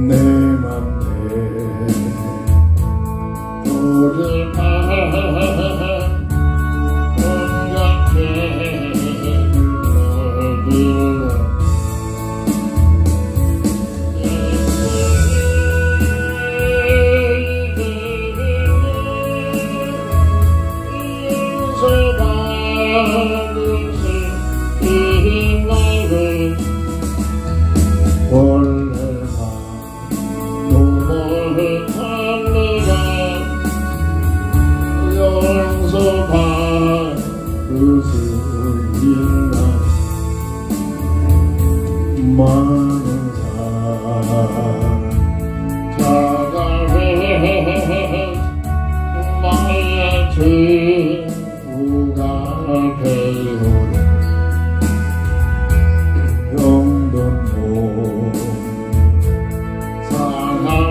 내 맘에 돌을 많은 사랑 자갈해 나의 죄우가 배운 영돈도 사랑해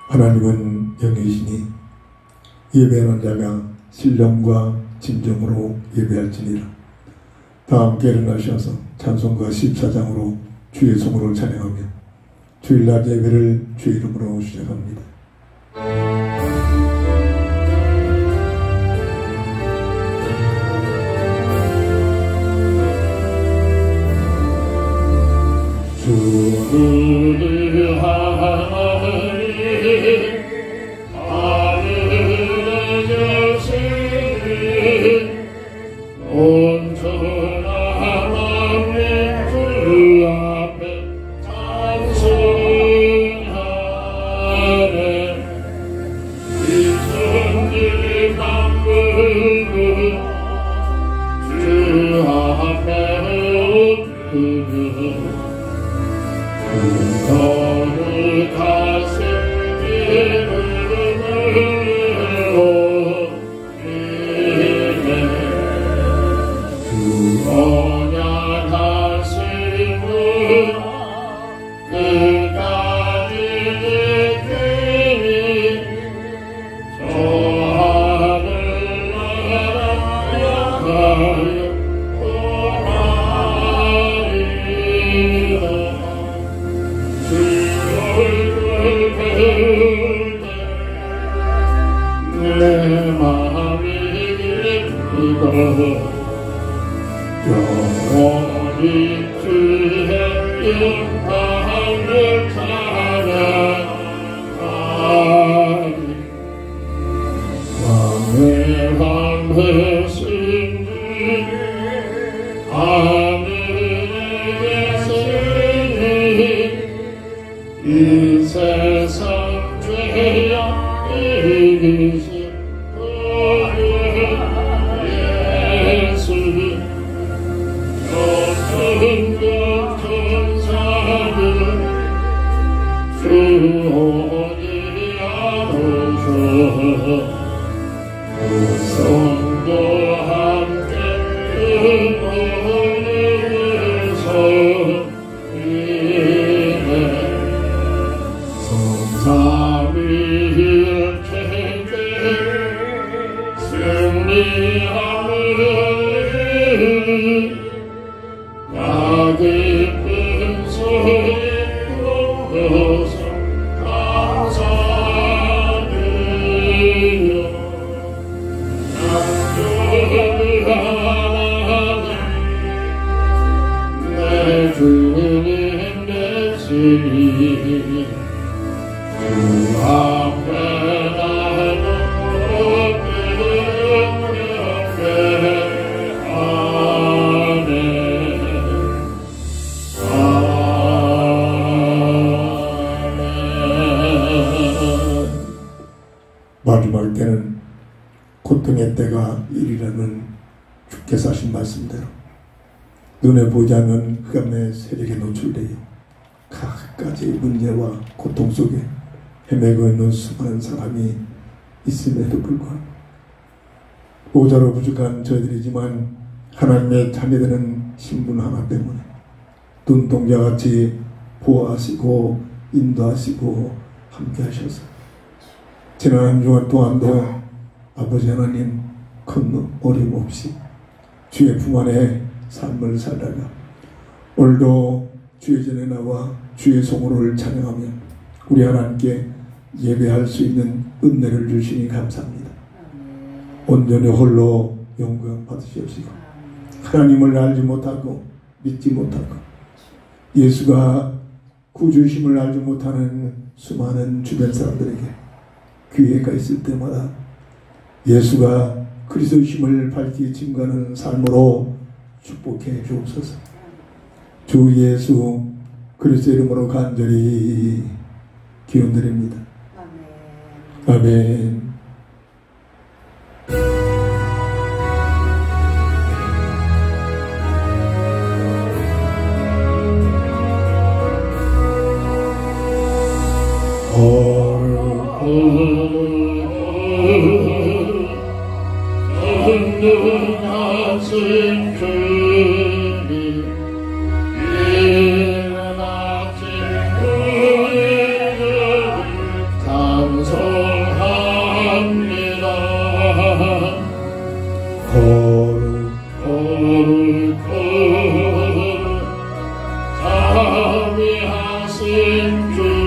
하나님은 영이시니 예배하는 자가 신령과 진정으로 예배할지니라. 다 함께 일어나셔서 찬송가 14장으로 주의 성으로 찬양하며 주일날 예배를 주의 이름으로 시작합니다. 주를 하나님 하늘에 계시니 온전한 하나님 주 앞에 찬송하네. 이 천지 만물을 주 앞에 엎드려 거룩하신 이름을 올리네. 주 언약하심을 끝까지 지키니 저 하늘나라에 돌아가리라. 내 마음이 기쁘고 영원히 주의 영광을 찬양하리. 왕의 왕 되시니 하늘에 계시니 이 세상 죄악 이기신 예수 천국 천사들 주 어디하오셔 성도 함께 은혜에서 삼위일체께 승리하는 나 깊은 소리로서 감사드려. 내 주님 되시니 주 앞에 나는 경배하네. 마지막 때는 고통의 때가 이리라는 주께서 하신 말씀대로 눈에 보지 않는 흑암의 세력에 노출되어 각가지의 문제와 고통 속에 헤매고 있는 수많은 사람이 있음에도 불구하고 모자로 부족한 저희들이지만 하나님의 자녀되는 신분 하나 때문에 눈동자같이 보호하시고 인도하시고 함께 하셔서 지난 한 주간 동안도 아버지 하나님 큰 어려움 없이 주의 품 안에 삶을 살다가 오늘도 주의 전에 나와 주의 성호를 찬양하며 우리 하나님께 예배할 수 있는 은혜를 주시니 감사합니다. 온전히 홀로 영광 받으시옵시고 하나님을 알지 못하고 믿지 못하고 예수가 구주심을 알지 못하는 수많은 주변 사람들에게 기회가 있을 때마다 예수가 그리스도심을 밝히 증거하는 삶으로 축복해 주옵소서. 주 예수 그리스도 이름으로 간절히 기원드립니다. 아멘. 전능하신 주님 이른 아침 그의 찬송합니다. 거룩 자비하신 주님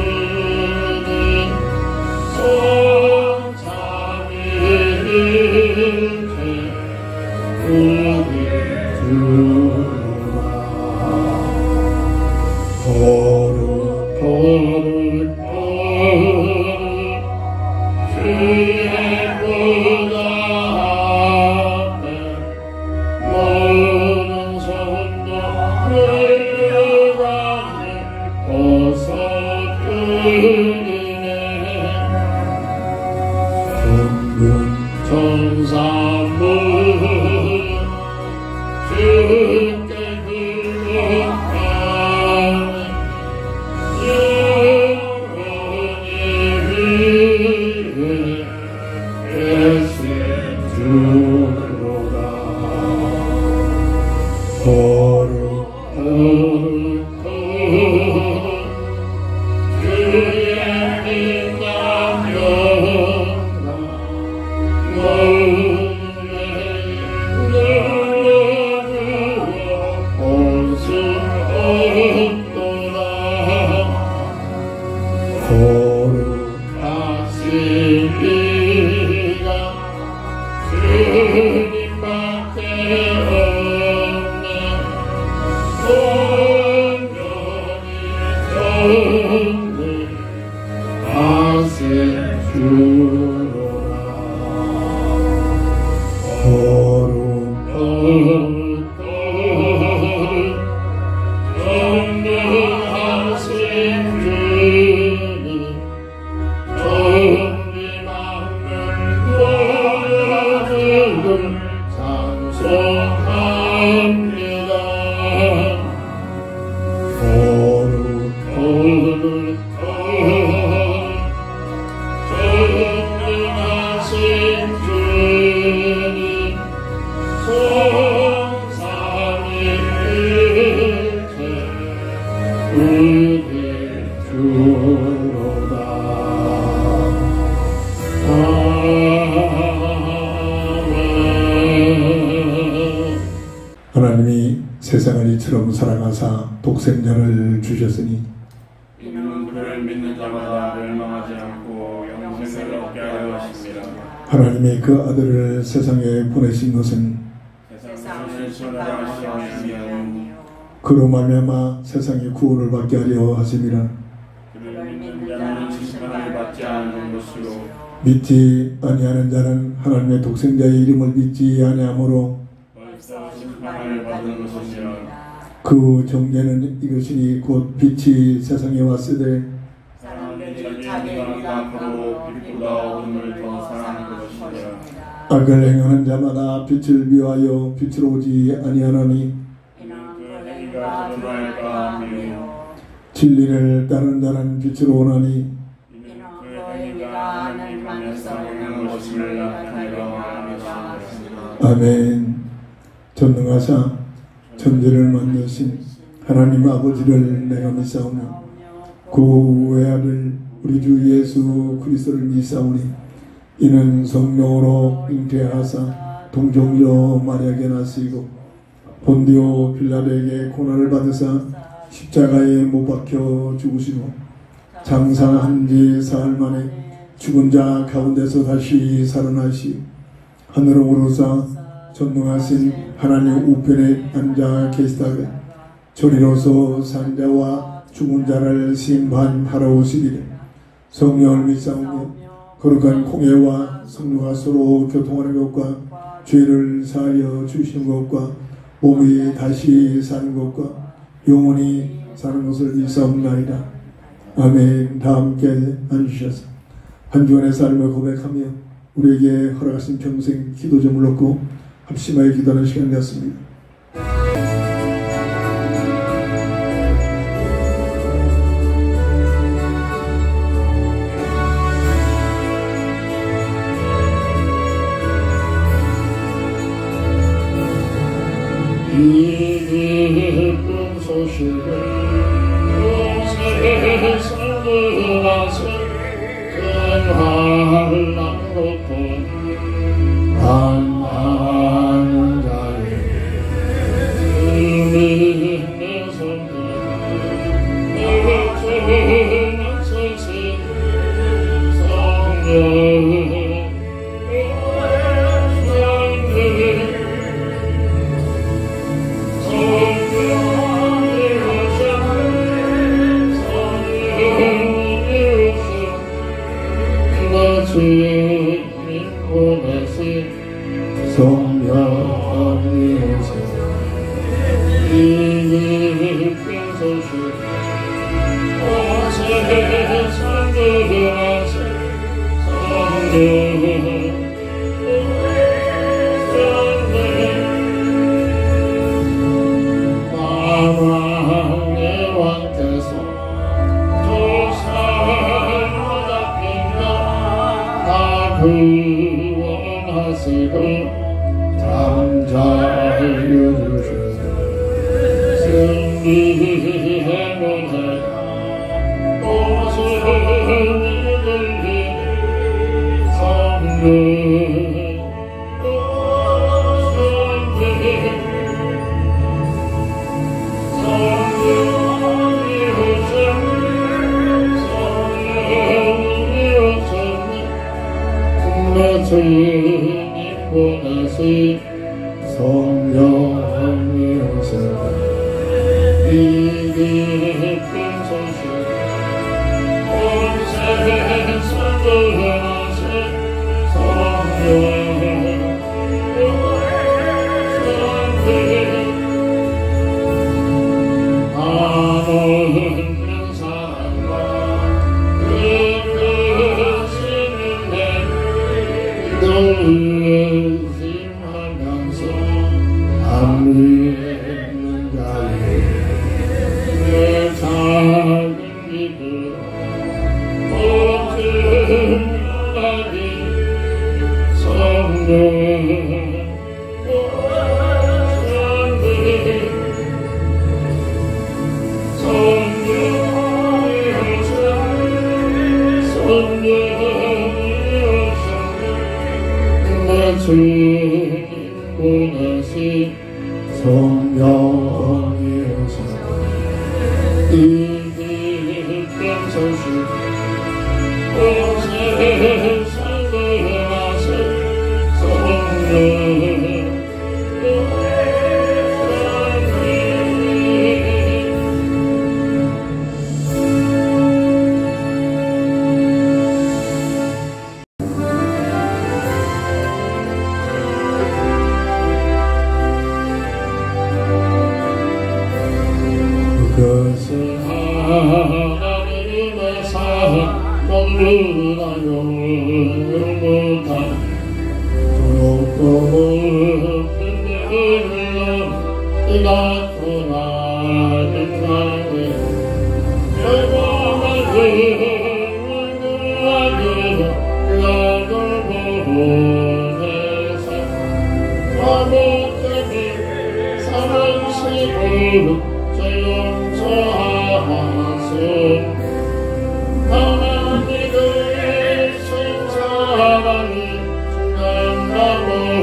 하나님이 세상을 이처럼 사랑하사 독생자를 주셨으니 이는 그를 믿는 자마다 멸망하지 않고 영생을 얻게 하려 하십니다. 하나님이 그 아들을 세상에 보내신 것은 세상을 천하하시며 그로 말미암아 세상의 구원을 받게 하려 하심이라. 그를 믿는 자는 심판을 받지 않는 것으로 믿지 아니하는 자는 하나님의 독생자의 이름을 믿지 아니하므로 벌써 심판을 받은 것이니라. 그 정죄는 이것이니 곧 빛이 세상에 왔으되 사람들이 자기 앞으로 빛보다 어둠을 더 사랑하는 것이니라. 악을 행하는 자마다 빛을 미워하여 빛으로 오지 아니하나니 그 행위가 드러날까 하며 진리를 따르는 자는 빛으로 오나니 그 행위가 하나님 안에서 행하는 것임을 나타내려 하며 아멘. 전능하사 천지를 만드신 하나님 아버지를 내가 믿사오며 그 외아들 우리 주 예수 그리스도를 믿사오니 이는 성령으로 잉태하사 동정녀 마리아에게 나시고 본디오 빌라도에게 고난을 받으사 십자가에 못 박혀 죽으시고 장사한 지 사흘 만에 죽은 자 가운데서 다시 살아나시 하늘로 오르사 전능하신 하나님 우편에 앉아 계시다가 저리로서 산자와 죽은 자를 심판하러 오시리라. 성령을 믿사오며 거룩한 공예와 성령과 서로 교통하는 것과 죄를 사하여 주시는 것과 몸이 다시 사는 것과 영원히 사는 것을 믿사옵나이다. 아멘. 다 함께 앉으셔서 한 주간의 삶을 고백하며 우리에게 허락하신 평생 기도 제물을 놓고 합심하여 기도하는 시간 되었습니다. 이 기쁜 소식을 세상에 와서 전하려고 반하는 자에게 주님의 손길 어쩌면 세세 성령 성령이오소서. 이 기쁜 소식 온 세상에 와서 사랑의 왕께서 두 삶을 잡힌다 다 구원하시고 잠자여 주셔서 승리의 문을 오순이 들리 성령 주님 보내시 성령이 오셔서 이 기쁜 소식 온 세상에 와서 성령 아무튼 사랑과 의심하면서 아무는 자의 내 작은 기도 어쩌하니 성령 주님 보내시 성령이 오셔서 이 기쁜 소식 온 세상에 와서 성령 그것은 하나님의 사랑 너무나 영원한 두렵고 높은 데를 나타나는 날에 영원한 그물들에게 나를 보내사 아무때니 사랑시고 용서하소. 하나님의 신사랑이 충만하고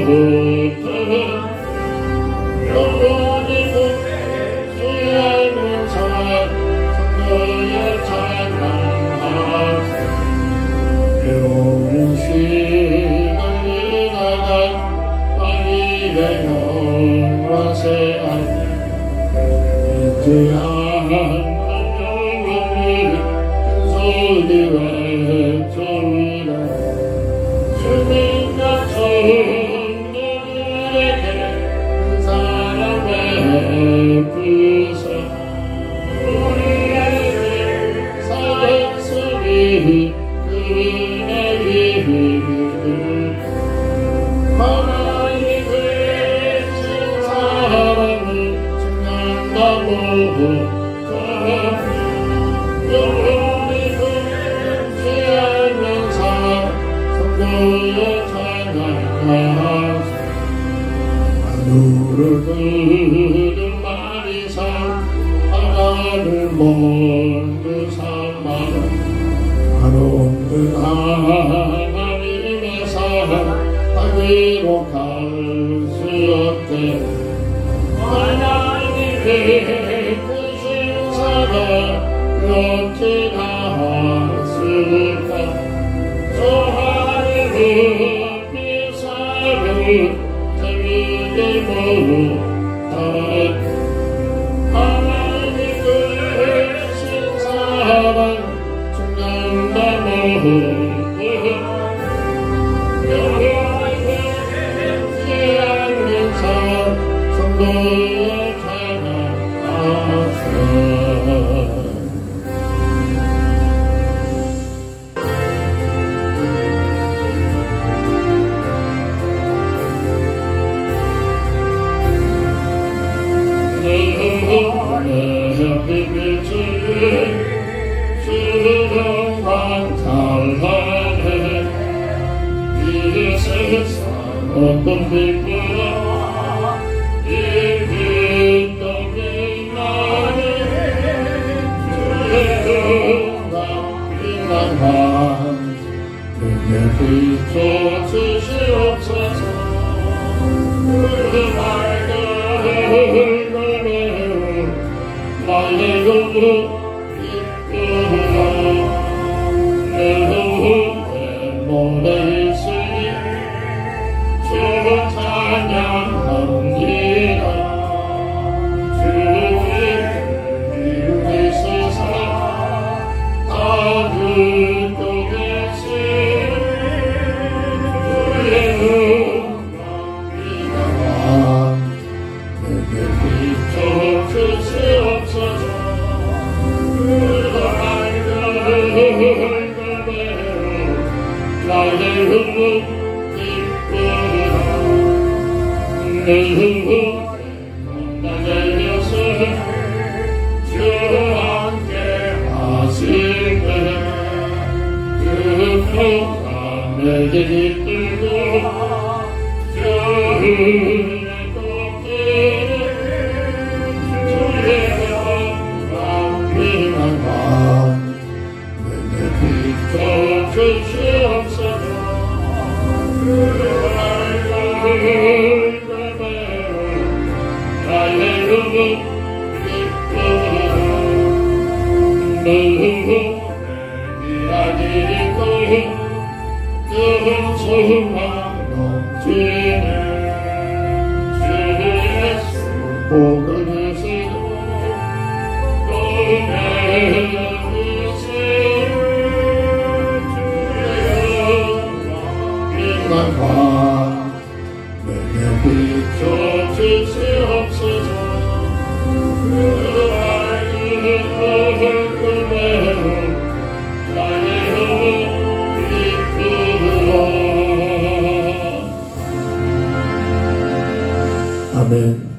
영원히 주의하는 사랑 성도의 찬양하세. 괴로운 시간이 나간 왕위의 영원세 아멘.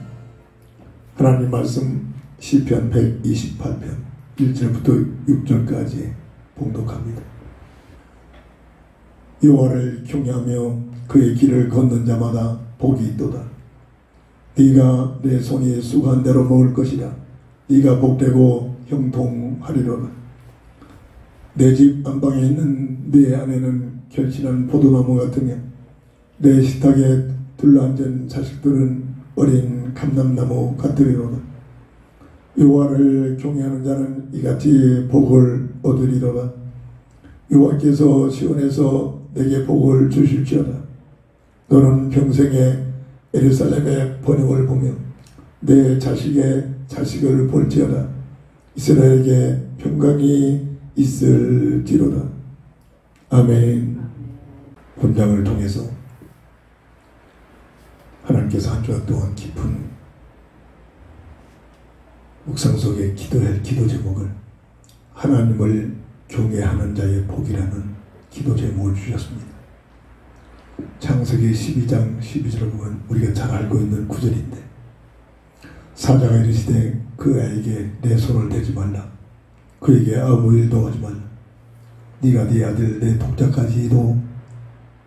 하나님 말씀 시편 128편 1절부터 6절까지 봉독합니다. 여호와를 경외하며 그의 길을 걷는 자마다 복이 있도다. 네가 내 손이 수고한 대로 먹을 것이라. 네가 복되고 형통하리로다. 내 집 안방에 있는 내 아내는 결실한 포도나무 같으며 내 식탁에 둘러앉은 자식들은 어린 감람나무 같으리로다. 여호와를 경외하는 자는 이같이 복을 얻으리로다. 여호와께서 시온에서 내게 복을 주실지어다. 너는 평생에 예루살렘의 번영을 보며 내 자식의 자식을 볼지어다. 이스라엘에게 평강이 있을지로다. 아멘. 본장을 통해서 하나님께서 한 주간 동안 깊은 묵상 속에 기도할 기도 제목을 하나님을 경외하는 자의 복이라는 기도 제목을 주셨습니다. 창세기 12장 12절을 보면 우리가 잘 알고 있는 구절인데, 사자가 이르시되 그 아이에게 내 손을 대지 말라. 그에게 아무 일도 하지 말라. 네가 네 아들 내 독자까지도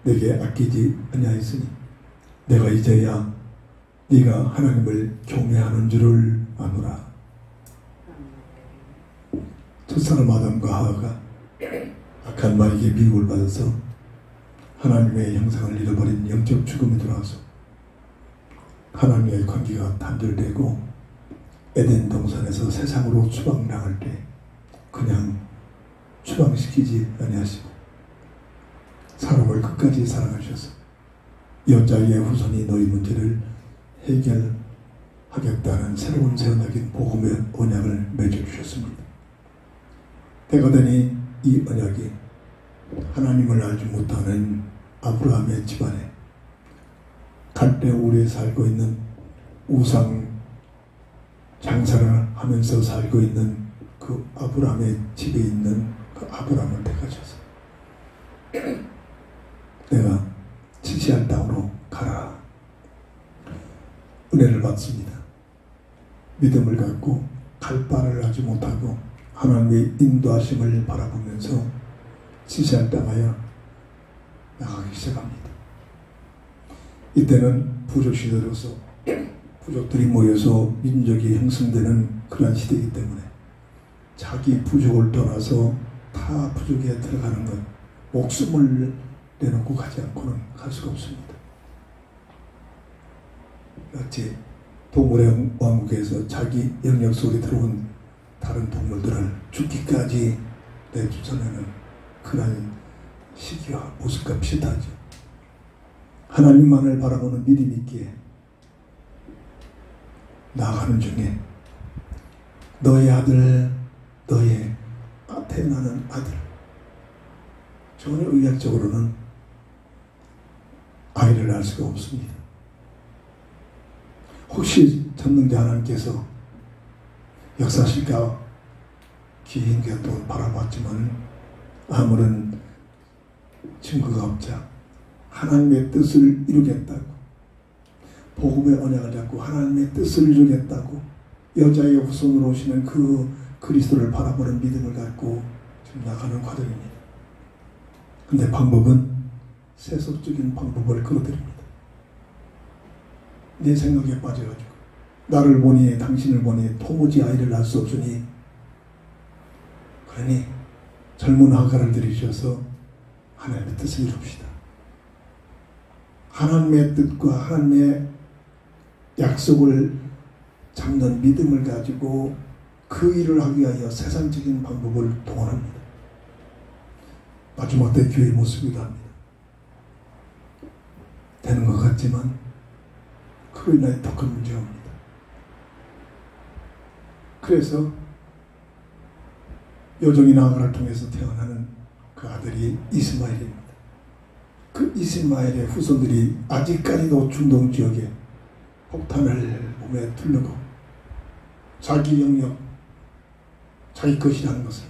내게 아끼지 아니하였으니 내가 이제야 네가 하나님을 경외하는 줄을 아노라. 첫사람 아담과 하와가 악한 마귀에게 미혹을 받아서 하나님의 형상을 잃어버린 영적 죽음에 들어와서 하나님의 관계가 단절되고 에덴 동산에서 세상으로 추방당할 때 그냥 추방시키지 아니하시고 사람을 끝까지 사랑하셔서 여자의 후손이 너희 문제를 해결하겠다는 새로운 새 언약인 복음의 언약을 맺어주셨습니다. 때가 되니 이 언약이 하나님을 알지 못하는 아브라함의 집안에 갈대우리에 살고 있는 우상 장사를 하면서 살고 있는 그 아브라함의 집에 있는 그 아브라함을 택하셔서 내가 지시할 땅으로 가라. 은혜를 받습니다. 믿음을 갖고 갈 바를 알지 못하고 하나님의 인도하심을 바라보면서 지시할 땅하여 나가기 시작합니다. 이때는 부족 시대로서 부족들이 모여서 민족이 형성되는 그런 시대이기 때문에 자기 부족을 떠나서 타 부족에 들어가는 것, 목숨을 내놓고 가지 않고는 갈 수가 없습니다. 마치 동물의 왕국에서 자기 영역 속에 들어온 다른 동물들을 죽기까지 내쫓아내는 그런 시기와 모습과 비슷하죠. 하나님만을 바라보는 믿음 있기에 나아가는 중에 너의 아들, 너의 태어나는 아들, 전혀 의학적으로는 아이를 낳을 수가 없습니다. 혹시 전능자 하나님께서 역사실까 긴 기간 동안 바라봤지만 아무런 증거가 없자 하나님의 뜻을 이루겠다고, 복음의 언약을 잡고 하나님의 뜻을 이루겠다고 여자의 후손으로 오시는 그 그리스도를 바라보는 믿음을 갖고 지금 나가는 과정입니다. 근데 방법은 세속적인 방법을 끌어들입니다. 내 생각에 빠져가지고 나를 보니 당신을 보니 도무지 아이를 낳을 수 없으니 그러니 젊은 하가를 들이셔서 하나님의 뜻을 이룹시다. 하나님의 뜻과 하나님의 약속을 잡는 믿음을 가지고 그 일을 하기 위하여 세상적인 방법을 동원합니다. 마지막 때 교회의 모습이기도 합니다. 되는 것 같지만 그로 인하여 더 큰 문제가 옵니다. 그래서 여종이 나아가를 통해서 태어나는 그 아들이 이스마엘입니다. 그 이스마엘의 후손들이 아직까지도 중동 지역에 폭탄을 몸에 두르고 자기 영역, 자기 것이라는 것을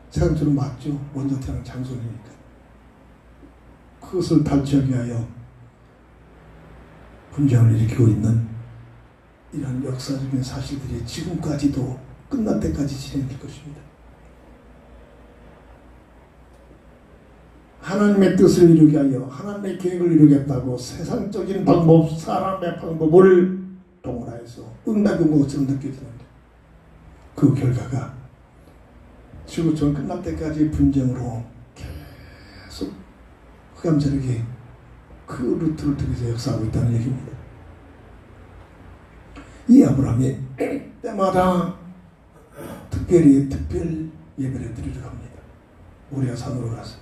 세상처럼 맞죠. 먼저 태어난 장손이니까. 그것을 탈취하기 위하여 분쟁을 일으키고 있는 이런 역사적인 사실들이 지금까지도 끝날 때까지 진행될 것입니다. 하나님의 뜻을 이루게 하여 하나님의 계획을 이루겠다고 세상적인 방법, 사람의 방법을 동원하여서 응답인 것처럼 느껴지는데 그 결과가 지구촌 끝날 때까지 분쟁으로 계속 흑암세력이 그 루트를 통해서 역사하고 있다는 얘기입니다. 이 아브라함이 때마다 특별 예배를 드리러 갑니다. 모리아 산으로 가서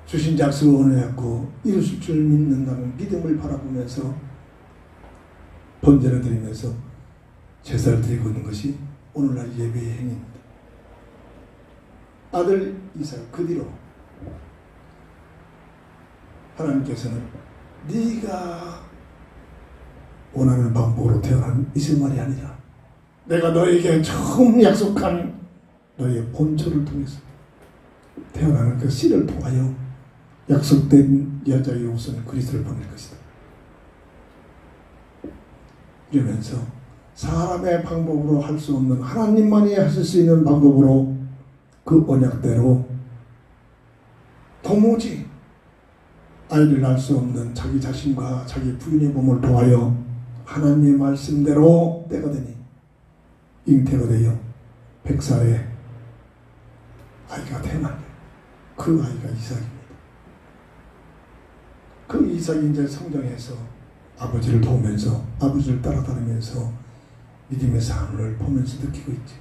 주신 약속을 원해갖고 이루실 줄 믿는다는 믿음을 바라보면서 번제를 드리면서 제사를 드리고 있는 것이 오늘날 예배의 행위입니다. 아들 이삭 그 뒤로 하나님께서는 네가 원하는 방법으로 태어난 이스마엘이 아니라 내가 너에게 처음 약속한 너의 본처를 통해서 태어나는 그 씨를 통하여 약속된 여자의 우선 그리스도를 보낼 것이다. 이러면서 사람의 방법으로 할 수 없는 하나님만이 하실 수 있는 방법으로 그 언약대로 도무지 아이를 낳을 수 없는 자기 자신과 자기 부인의 몸을 통하여 하나님의 말씀대로 때가 되니 잉태가 되어 100살에 아이가 태어난 그 아이가 이삭입니다. 그 이삭이 이제 성장해서 아버지를 도우면서 아버지를 따라다니면서 믿음의 삶을 보면서 느끼고 있지.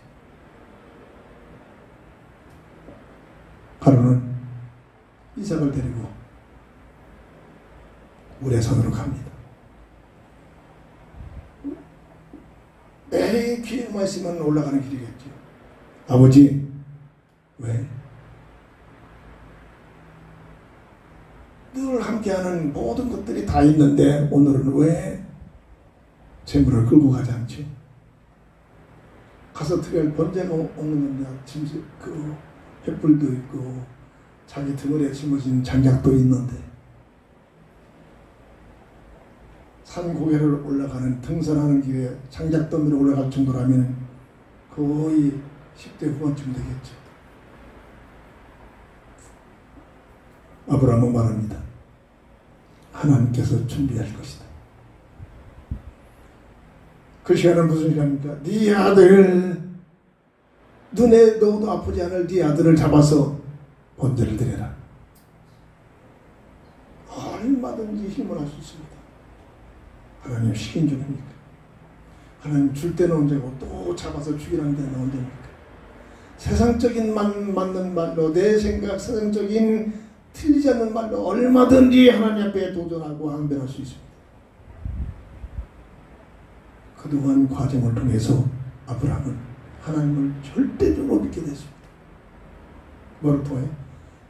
하루는 이삭을 데리고 우레산으로 갑니다. 에이 길만 있으면 올라가는 길이겠죠. 아버지 왜? 늘 함께하는 모든 것들이 다 있는데 오늘은 왜 재물을 끌고 가지 않죠? 가서 특별 번제가 없는데 짐승 그 횃불도 있고 자기 등을에 심어진 장작도 있는데 산 고개를 올라가는 등산하는 길에 장작더미로 올라갈 정도라면 거의 10대 후반쯤 되겠죠. 아브라함은 말합니다. 하나님께서 준비할 것이다. 그 시간은 무슨 시간입니까? 네 아들 눈에 넣어도 아프지 않을 네 아들을 잡아서 번제를 드려라. 얼마든지 힘을 할 수 있습니다. 하나님 시킨 중입니까? 하나님 줄 때는 언제고 또 잡아서 죽이라는 데는 언제입니까? 세상적인 맞는 말로 내 생각 세상적인 틀리지 않는 말로 얼마든지 하나님 앞에 도전하고 항변할 수 있습니다. 그동안 과정을 통해서 아브라함은 하나님을 절대적으로 믿게 됐습니다. 뭐를 통해?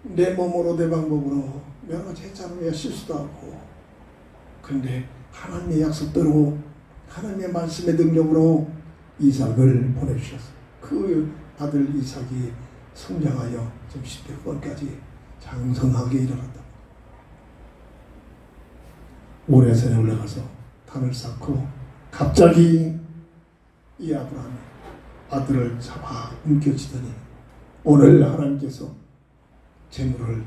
내 몸으로 내 방법으로 여러 가지 했잖아요. 실수도 하고. 근데 하나님의 약속대로 하나님의 말씀의 능력으로 이삭을 보내주셨어요. 그 아들 이삭이 성장하여 지금 10대 후반까지 장성하게 일어났다. 오레산에 올라가서 단을 쌓고 갑자기 이 아브라함이 아들을 잡아 움켜쥐더니 오늘 하나님께서 재물을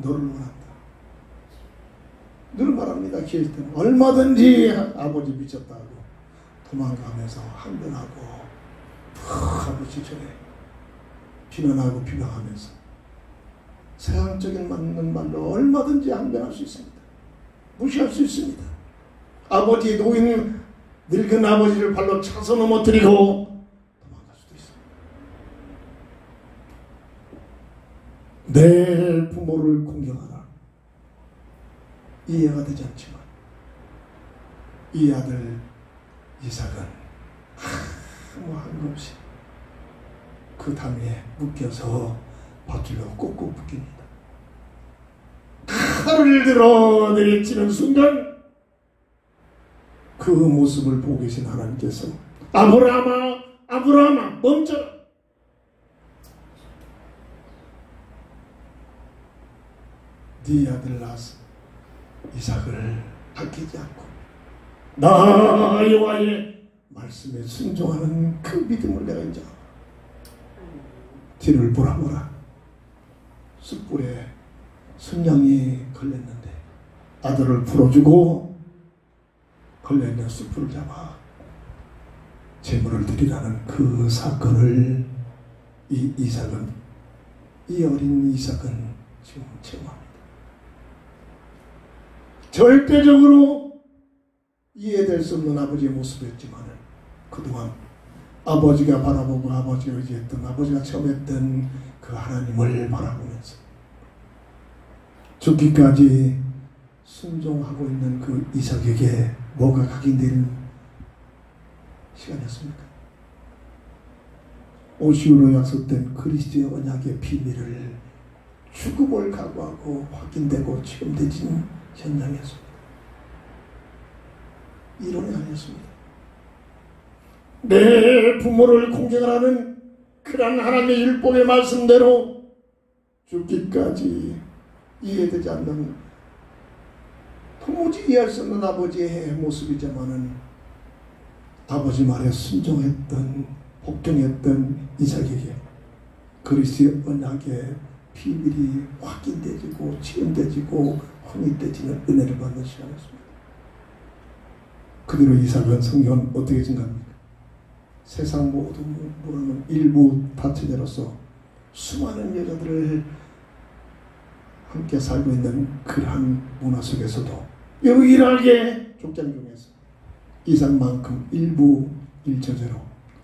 너를 원한다. 늘 말합니다. 기회일 때는 얼마든지 아버지 미쳤다고 도망가면서 항변하고 아버지 전에 비난하고 비방하면서 세상적인 맞는 말로 얼마든지 항변할 수 있습니다. 무시할 수 있습니다. 아버지 노인 늙은 아버지를 발로 차서 넘어뜨리고 도망갈 수도 있습니다. 내 부모를 공경하라. 이해가 되지 않지만 이 아들 이삭은 아무 한거 없이 그 담에 묶여서 밧줄로 꾹꾹 묶입니다. 칼을 들어 내리치는 순간 그 모습을 보고 계신 하나님께서 아브라함아 아브라함아 멈춰라. 네 아들 낳았어. 이삭을 아끼지 않고 나 여호와의 말씀에 순종하는 그 믿음을 내가 인정하라. 뒤를 보라. 숯불에 순양이 걸렸는데 아들을 풀어주고 걸려있는 숯불을 잡아 제물을 드리라는 그 사건을 이 이삭은 이 어린 이삭은 지금 체험합니다. 절대적으로 이해될 수 없는 아버지의 모습이었지만 그동안 아버지가 바라보고 아버지가 의지했던 아버지가 처음 했던 그 하나님을 바라보면서 죽기까지 순종하고 있는 그 이삭에게 뭐가 각인된 시간이었습니까? 오시오로 약속된 그리스도의 언약의 비밀을 죽음을 각오하고 확인되고 체험되진 현장이었습니다. 이론이 아니었습니다. 내 부모를 공경하라는 그런 하나님의 율법의 말씀대로 죽기까지 이해되지 않는 도무지 이해할 수 없는 아버지의 모습이지만은 아버지 말에 순종했던 복종했던 이삭에게 그리스도의 언약의 비밀이 확인되지고 체험되지고 확립되지는 은혜를 받는 시간이었습니다. 그대로 이삭은 성경은 어떻게 증가합니까? 세상 모든 모르는 일부 다처제로서 수많은 여자들을 함께 살고 있는 그러한 문화 속에서도 유일하게 족장 중에서 이삭만큼 일부 일처제로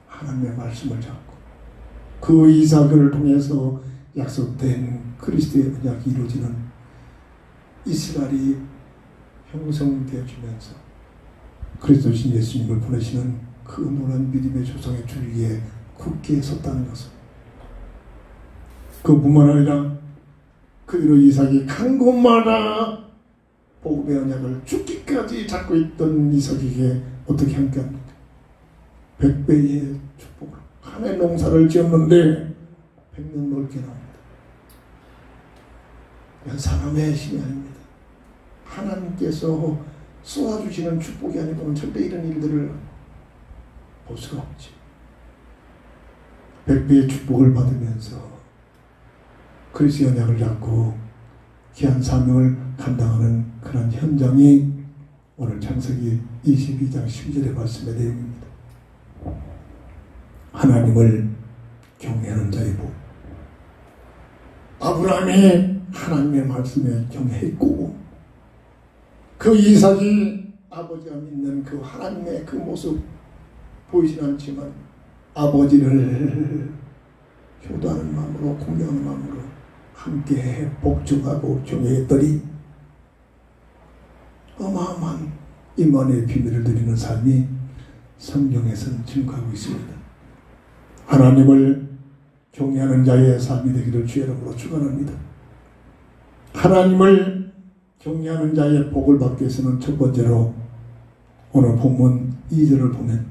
하나님의 말씀을 잡고 그 이삭을 통해서 약속된 그리스도의 언약이 이루어지는 이스라엘이 형성되어지면서 그리스도신 예수님을 보내시는 그 놀라운 믿음의 조상의 줄기에 굳게 섰다는 것은 그뿐만 아니라 그대로 이삭이 간 곳마다 복음의 언약을 죽기까지 잡고 있던 이삭에게 어떻게 함께합니까? 100배의 축복을 한 해 농사를 지었는데 100년 넓게 나옵니다. 이건 사람의 힘이 아닙니다. 하나님께서 쏘아주시는 축복이 아니고는 절대 이런 일들을 볼 수가 없지. 100배의 축복을 받으면서 그리스도의 언약을 잡고 귀한 사명을 감당하는 그런 현장이 오늘 창세기 22장 10절의 말씀의 내용입니다. 하나님을 경외하는 자의 복. 아브라함이 하나님의 말씀에 경외했고 그 이삭이 아버지가 믿는 그 하나님의 그 모습 보이진 않지만 아버지를 효도하는 마음으로 공경하는 마음으로 함께 복종하고 경외했더니 어마어마한 임마누엘의 비밀을 누리는 삶이 성경에서는 증거하고 있습니다. 하나님을 경외하는 자의 삶이 되기를 주의 이름으로 축원합니다. 하나님을 경외하는 자의 복을 받기 위해서는 첫 번째로 오늘 본문 2절을 보면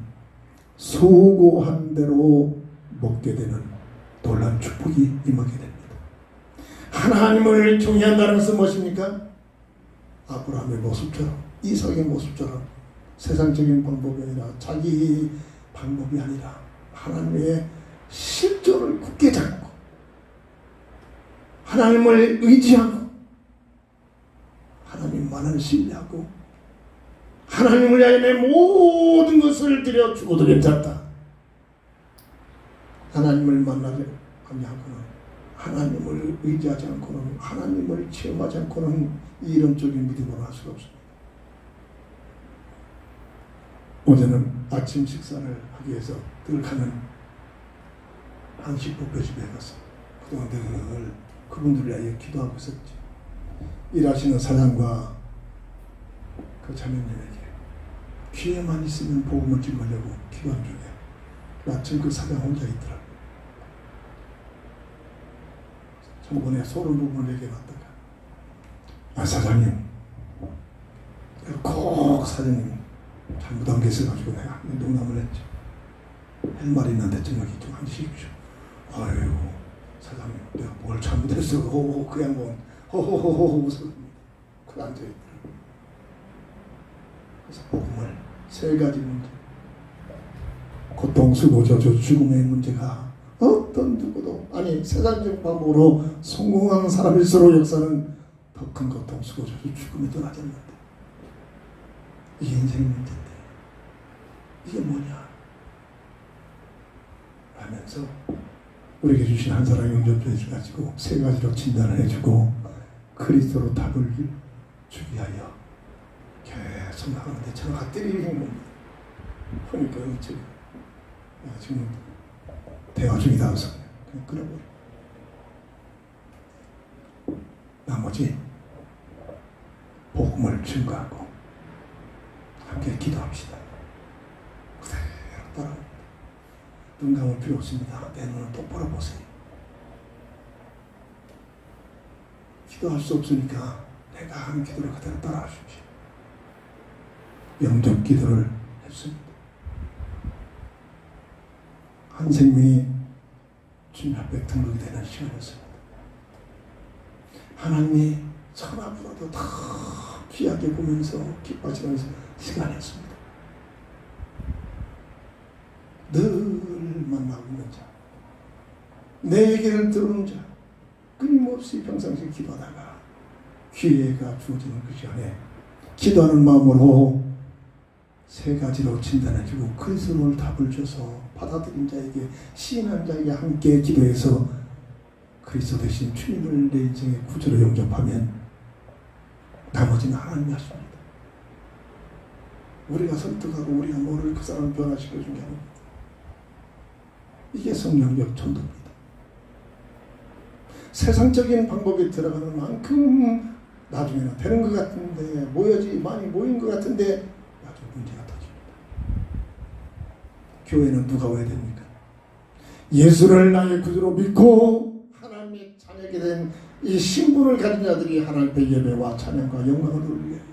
수고한 대로 먹게 되는 놀라운 축복이 임하게 됩니다. 하나님을 경외한다는 것은 무엇입니까? 아브라함의 모습처럼 이삭의 모습처럼 세상적인 방법이 아니라 자기 방법이 아니라 하나님의 실존을 굳게 잡고 하나님을 의지하고 하나님만을 신뢰하고 하나님을 위하여 내 모든 것을 드려 주고도 괜찮다. 하나님을 만나지 아니하고는 하나님을 의지하지 않고는 하나님을 체험하지 않고는 이론적인 믿음으로 할 수가 없습니다. 어제는 아침 식사를 하기 위해서 늘 가는 한식 뷔페집에 가서 그동안 늘 그분들을 위하여 기도하고 있었지. 일하시는 사장과 그 자매님에게 기회만 있으면 복음을 전하려고 기도한 중에 아침 그 사장 혼자 있더라고요. 저번에 소름 부분을 얘기해봤다가 사장님 꼭 사장님 잘못한 게 있어가지고 내가 농담을 했지. 할 말이 있는데 정말 좀 하시십시오. 아유 사장님 내가 뭘 잘못했어. 호호 그 양반 호호호호 웃었습니다. 그 앉아있더라고요. 그래서 복음을 세 가지 문제 고통, 수고, 저주, 죽음의 문제가 어떤 누구도 아니 세상적 방법으로 성공하는 사람일수록 역사는 더 큰 고통, 수고, 저주, 죽음이 떠나지 않는다. 이게 인생의 문제인데 이게 뭐냐 하면서 우리에게 주신 한 사람의 용접표를 가지고 세 가지로 진단을 해주고 그리스도로 답을 주기 위하여 계속 나가는데 제가 때리는 겁니다. 그러니까 지금 대화 중이다 해서 그냥 끊어버려. 나머지 복음을 증거하고 함께 기도합시다. 그대로 바랍니다. 눈 감을 필요 없습니다. 내 눈을 똑바로 보세요. 기도할 수 없으니까 내가 하는 기도를 그대로 따라하십시오. 영접 기도를 했습니다. 한 생명이 주님 앞에 등록이 되는 시간이었습니다. 하나님이 천하보다도 더 귀하게 보면서 기뻐하시는 시간이었습니다. 늘 만나고 있는 자, 내 얘기를 들은 자, 끊임없이 평상시 기도하다가 기회가 주어지는 그 시간에 기도하는 마음으로 세 가지로 진단해주고 그리스도를 답을 줘서 받아들인 자에게 시인한 자에게 함께 기도해서 그리스도 대신 주님을 내 인생의 구주로 영접하면 나머지는 하나님이 하십니다. 우리가 설득하고 우리가 뭐를 그 사람을 변화시켜준 게 아닙니다. 이게 성령적 전도입니다. 세상적인 방법에 들어가는 만큼 나중에는 되는 것 같은데 모여지 많이 모인 것 같은데 나중에 문제가 터집니다. 교회는 누가 와야 됩니까? 예수를 나의 구주로 믿고 하나님의 자녀게 된 이 신분을 가진 자들이 하나님 앞에 예배와 찬양과 영광을 돌리게 하여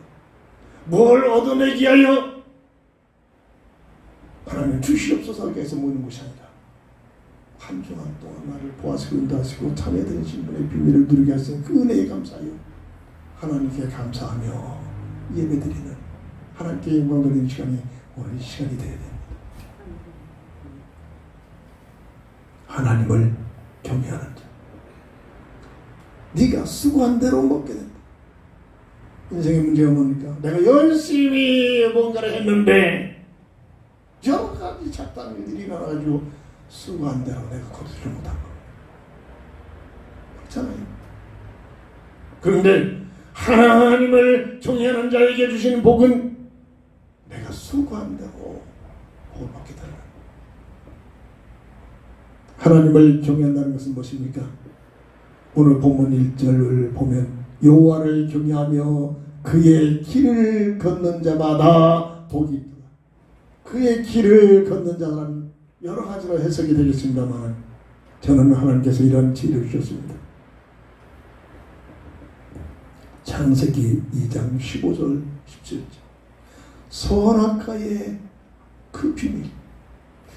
뭘 얻어내기 하여 하나님 주시옵소서 하기 위해서 모이는 것이 아니라 한 주간 동안 나를 보아서 인도하시고 자녀된 신분의 비밀을 누리게 하신 그 은혜에 감사하여 하나님께 감사하며 예배드리는 하나님께 영광 돌리는 시간이 오늘 이 시간이 되어야 됩니다. 하나님을 경외하는 자, 네가 수고한 대로 먹게 된다. 인생의 문제가 뭡니까? 내가 열심히 뭔가를 했는데 여러 가지 작당 일들이 일어나가지고 수고한 대로 내가 거두지 못한 거 그렇잖아요. 그런데 하나님을 경외하는 자에게 주시는 복은 내가 수고한 대로 복을 받게 되는 거예요. 하나님을 경외한다는 것은 무엇입니까? 오늘 본문 1절을 보면 여호와를 경외하며 그의 길을 걷는 자마다 복이 있다. 그의 길을 걷는 자는 여러 가지로 해석이 되겠습니다만 저는 하나님께서 이런 지혜를 주셨습니다. 창세기 2장 15절 17절 선악과의 그 비밀,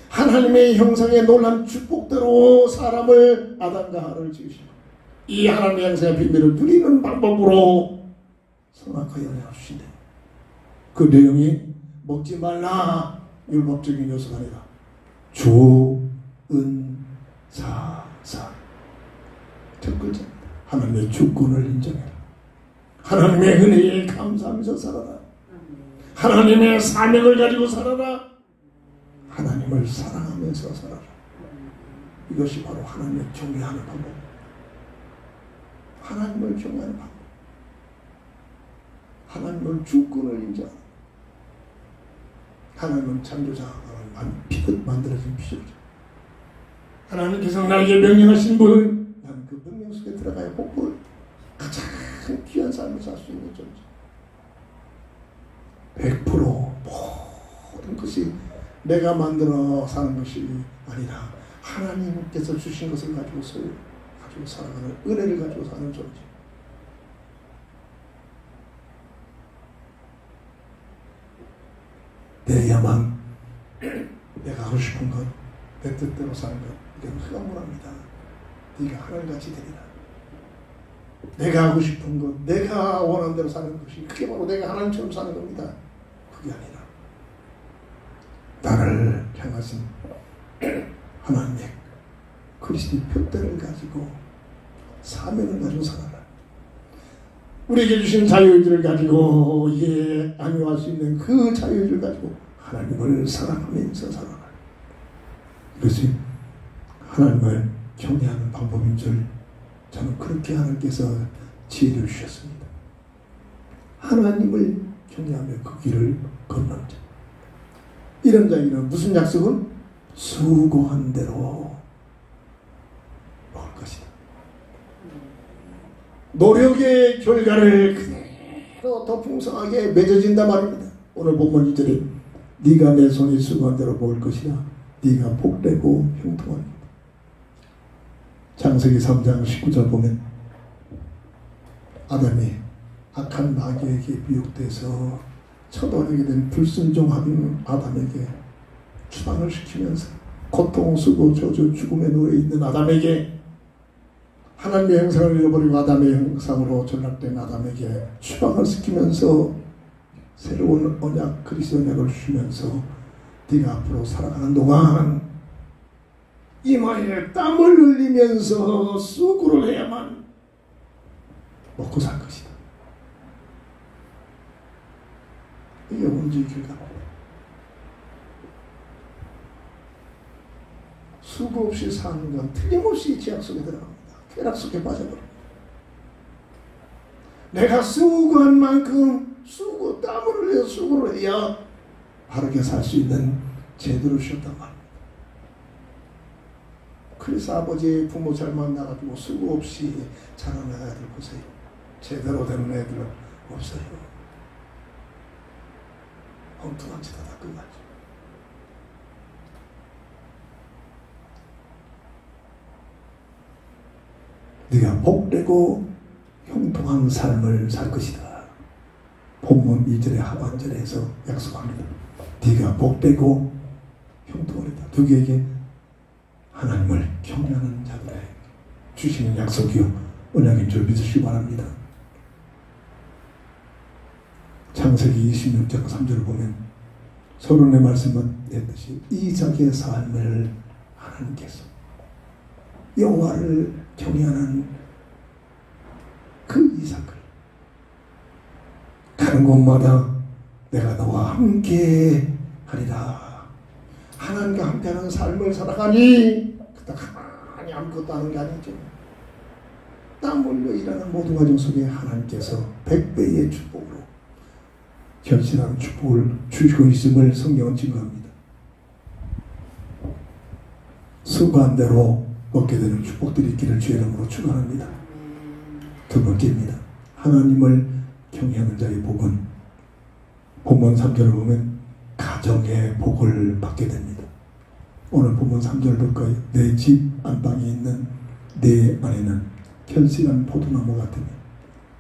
하나님의 형상의 놀란 축복대로 사람을 아담과 하와를 지으시고 이 하나님의 형상의 비밀을 누리는 방법으로 선악과 영향을 주신대. 그 내용이 먹지 말라 율법적인 요소가 아니라 주, 은, 사, 사 첫 글자입니다. 하나님의 주권을 인정해라. 하나님의 은혜에 감사하면서 살아라. 하나님의 사명을 가지고 살아라. 하나님을 사랑하면서 살아라. 이것이 바로 하나님을 경외하는 방법입니다. 하나님을 경외하는 방법. 하나님을 주권을 인정하는. 하나님은 창조자가 피듯 만들어진 피조자. 하나님께서 나에게 명령하신 분은 나는 그 명령 속에 들어가야 복을 가장 귀한 삶을 살 수 있는 존재. 100% 모든 것이 내가 만들어 사는 것이 아니라 하나님께서 주신 것을 가지고 살아가는 은혜를 가지고 사는 존재. 내 야망, 내가 하고 싶은 것, 내 뜻대로 사는 것, 이건 흑암물합니다. 네가 하나님같이 되리라. 내가 하고 싶은 것, 내가 원하는 대로 사는 것이 그게 바로 내가 하나님처럼 사는 겁니다. 그게 아니라 나를 향하신 하나님의 그리스도의 표대를 가지고 사명을 가지고 살아라. 우리에게 주신 자유의지를 가지고 이게 안위할 수 있는 그 자유의지를 가지고 하나님을 사랑하면서 살아라. 이것이 하나님을 경외하는 방법인 줄 저는 그렇게 하나님께서 지혜를 주셨습니다. 하나님을 경외하며 그 길을 걷는 자. 이런 자에게는 무슨 약속은? 수고한 대로 먹을 것이다. 노력의 결과를 그대로 더 풍성하게 맺어진단 말입니다. 오늘 본문 2절에 네가 내 손이 수고한 대로 먹을 것이라. 네가 복되고 형통하리라. 창세기 3장 19절 보면 아담이 악한 마귀에게 미혹돼서 처벌하게 된 불순종한 아담에게 추방을 시키면서 고통, 수고, 저주, 죽음에 누워있는 아담에게 하나님의 형상을 잃어버리고 아담의 형상으로 전락된 아담에게 추방을 시키면서 새로운 언약, 그리스도 언약을 주시면서 네가 앞으로 살아가는 동안 이마에 땀을 흘리면서 수고를 해야만 먹고 살 것이다. 이게 원죄의 결과입니다. 수고 없이 사는 건 틀림없이 죄악 속에 들어갑니다. 쾌락 속에 빠져버립니다. 내가 수고한 만큼 땀을 흘려 수고를 해야 바르게 살 수 있는 제도를 주셨단 말입니다. 그래서 아버지 부모 잘 만나가지고 수고 없이 자라나야 될 곳에 제대로 된 애들은 없어요. 엉뚱한 짓 하다 끝나죠. 네가 복되고 형통한 삶을 살 것이다. 본문 2절의 하반절에서 약속합니다. 네가 복되고 형통하리다. 누구에게? 하나님을 경외하는 자들에게 주시는 약속이요 언약인 줄 믿으시기 바랍니다. 창세기 26장 3절을 보면 서론의 말씀은 냈듯이 이삭의 삶을 하나님께서 여호와를 경외하는 그 이삭을 가는 곳마다 내가 너와 함께 하리라. 하나님과 함께하는 삶을 살아가니 그딱 가만히 아무것도 하는 게 아니죠. 땀 흘려 일하는 모든 과정 속에 하나님께서 100배의 축복으로 결실한 축복을 주시고 있음을 성경은 증거합니다. 수고한 대로 얻게 되는 축복들이 있기를 주의 이름으로 축원합니다. 두 번째입니다. 하나님을 경외하는 자의 복은 본문 3절을 보면 가정의 복을 받게 됩니다. 오늘 본문 3절 볼까요? 내 집 안방에 있는 내 안에는 견실한 포도나무 같으며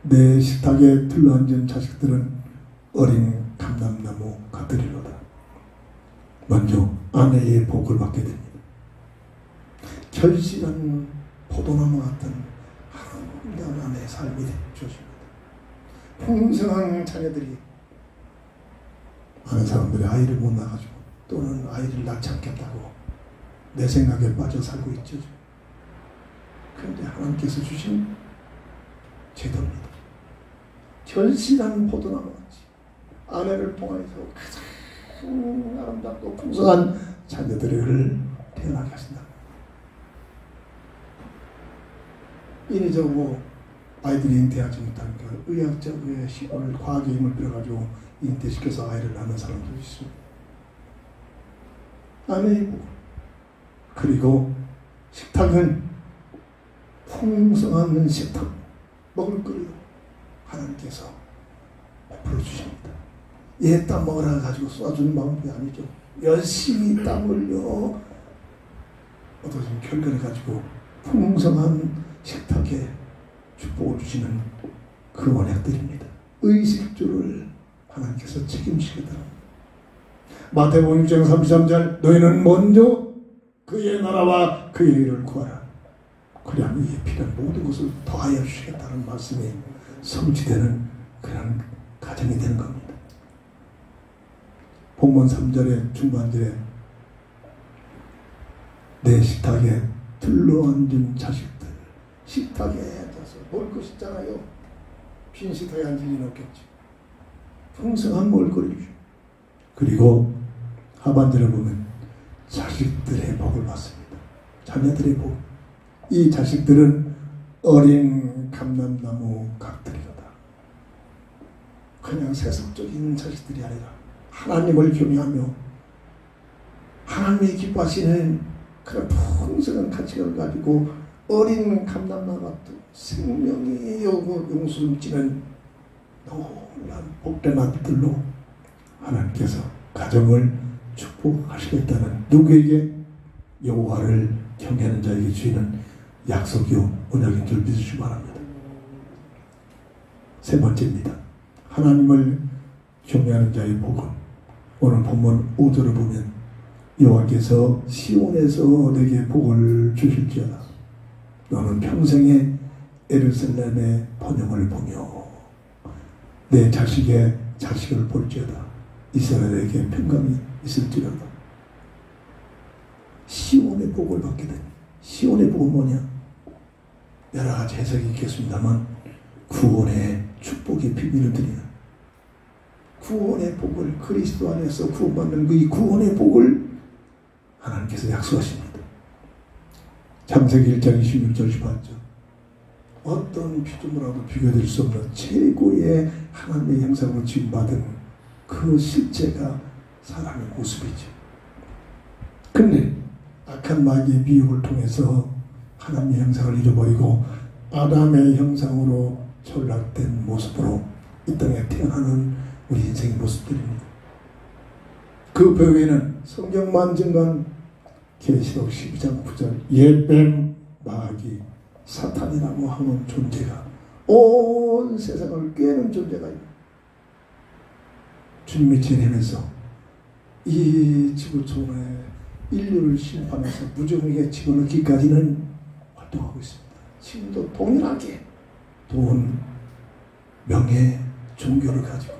내 식탁에 둘러앉은 자식들은 어린 감람나무 같으리로다. 먼저 아내의 복을 받게 됩니다. 결실한 포도나무 같은 아름다운 아내의 삶이 주어집니다. 풍성한 자녀들이 많은 사람들이 아이를 못 낳아가지고 또는 아이를 낳지 않겠다고 내 생각에 빠져 살고 있죠. 그런데 하나님께서 주신 제도입니다. 결실한 포도나무 같이 아내를 통해서 가장 아름답고 풍성한 자녀들을 태어나게 하신다. 인위적으로 아이들이 잉태하지 못하는 그 의학적의 시골 과학의 힘을 빌어가지고 잉태시켜서 아이를 낳는 사람도 있습니다. 아내의 복 그리고 식탁은 풍성한 식탁 먹을거리로 하나님께서 베풀어 주십니다. 얘 땀 먹으라 가지고 쏴주는 마음이 아니죠. 열심히 땀 흘려 얻어진 결과를 가지고 풍성한 식탁에 축복을 주시는 그 언약들입니다. 의식주를 하나님께서 책임지시게 됩니다. 마태복음 6장 33절 너희는 먼저 그의 나라와 그의 의를 구하라. 그리하면 이에 필요한 모든 것을 더하여 주시겠다는 말씀이 성취되는 그런 가정이 되는 겁니다. 본문 3절의 중반절에 내 식탁에 둘러앉은 자식들 식탁에 앉아서 먹을 것 있잖아요. 빈 식탁에 앉을 리는 없겠죠. 풍성한 먹을거리죠. 그리고 하반절에 보면 자식들의 복을 받습니다. 자녀들의 복. 이 자식들은 어린 감람나무 같으리로다. 그냥 세속적인 자식들이 아니라 하나님을 경외하며 하나님이 기뻐하시는 그런 풍성한 가치를 가지고 어린 감람나무 같은 생명이 용수를 찌는 놀란 복된 아들로 하나님께서 가정을 축복하시겠다는 누구에게? 여호와를 경외하는 자에게 주시는 약속이요 언약인 줄 믿으시기 바랍니다. 세 번째입니다. 하나님을 경외하는 자의 복은 오늘 본문 5절을 보면 여호와께서 시온에서 내게 복을 주실지어다. 너는 평생에 예루살렘의 번영을 보며 내 자식의 자식을 볼지어다. 이스라엘에게 평강이 있을지어다. 시온의 복을 받게 되니 시온의 복은 뭐냐? 여러 가지 해석이 있겠습니다만 구원의 축복의 비밀을 드리는 구원의 복을 그리스도 안에서 구원받는 그 이 구원의 복을 하나님께서 약속하십니다. 창세기 1장 26절 18절 어떤 피조물하고도 비교될 수 없는 최고의 하나님의 형상으로 지음받은 그 실제가 사람의 모습이죠. 근데 악한 마귀의 미혹을 통해서 하나님의 형상을 잃어버리고 아담의 형상으로 전락된 모습으로 이 땅에 태어나는 우리 인생의 모습들입니다. 그 배후에는 성경만 증거한 계시록 12장 9절 옛뱀 마귀 사탄이라고 하는 존재가 온 세상을 꿰는 존재가 있습니다. 주님이 지내면서 이 지구촌에 인류를 심판해서 무정에게 집어넣기까지는 활동하고 있습니다. 지금도 동일하게 돈, 명예, 종교를 가지고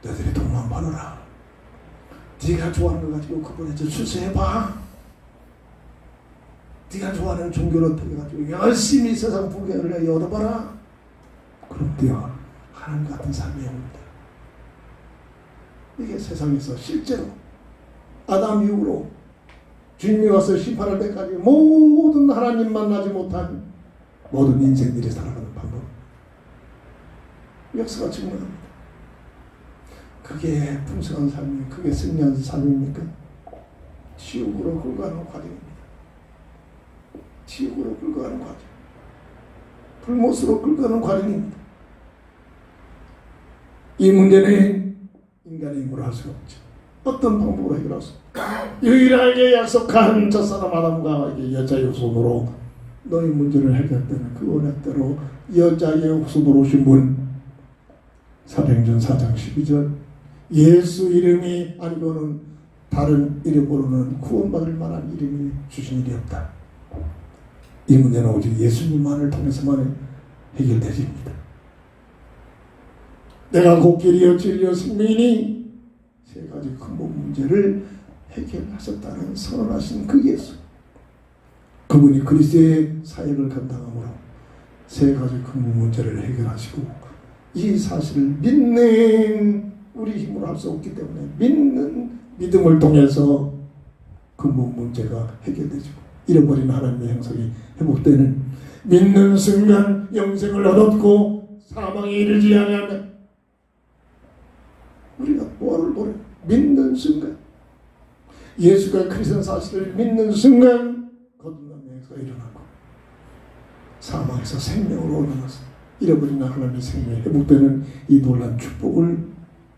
너희들이 돈만 벌어라. 네가 좋아하는 거 가지고 그분에서 출세해봐. 네가 좋아하는 종교를 통해가지고 열심히 세상 부귀를 얻어봐라. 그럼 되어 하나님 같은 삶이 옵니다. 이게 세상에서 실제로 아담 이후로 주님이 와서 심판할 때까지 모든 하나님 만나지 못한 모든 인생들이 살아가는 방법 역사가 증명합니다. 그게 풍성한 삶이 그게 승리한 삶입니까? 지옥으로 끌어가는 과정입니다. 지옥으로 끌어가는 과정, 불못으로 끌어가는 과정입니다. 이 문제는 인간의 힘으로 할 수가 없죠. 어떤 방법으로 해결할 수 없습니다. 유일하게 약속한 첫사람 아담과 여자의 후손으로 너희 문제를 해결되는 그 언약대로 여자의 후손으로 오신 분 사도행전 4장 12절 예수 이름이 아니고는 다른 이름으로는 구원받을 만한 이름이 주신 일이 없다. 이 문제는 오직 예수님만을 통해서만 해결되집니다. 내가 곧 길이요 진리요 생명이니 세 가지 근본 문제를 해결하셨다는 선언하신 그 예수, 그분이 그리스도의 사역을 감당함으로 세 가지 근본 문제를 해결하시고 이 사실을 믿는 우리 힘으로 할 수 없기 때문에 믿는 믿음을 통해서 근본 문제가 해결되지고 잃어버린 하나님의 형상이 회복되는 믿는 순간 영생을 얻었고 사망에 이르지 아니하면 우리가 뭐를 보려 믿는 순간 예수가 그리스도 사실을 믿는 순간 거듭남의 행사가 일어나고 사망에서 생명으로 올라가서 잃어버린 하나님의 생명이 회복되는 이 놀라운 축복을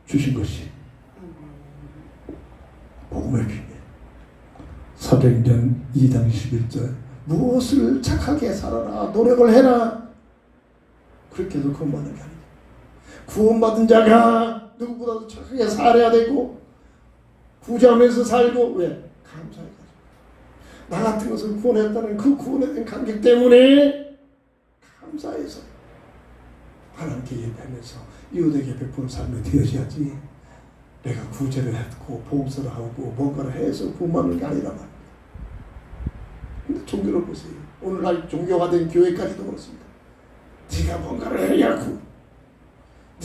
주신 것이 복음의 비밀. 사도행전 2장 11절 무엇을 착하게 살아라 노력을 해라 그렇게 해서 구원받는 게 아니에요. 구원받은 자가 누구보다도 착하게 살아야 되고 부자하면서 살고 왜? 감사해가지고 나 같은 것을 구원했다는 그 구원에 대한 감격 때문에 감사해서 하나님께 예배하면서 이웃에게 베푸는 삶이 되어져야지 내가 구제를 했고 봉사를 하고 뭔가를 해서 구원받는 게 아니란 말입니다. 근데 종교를 보세요. 오늘날 종교화된 교회까지도 그렇습니다. 네가 뭔가를 해야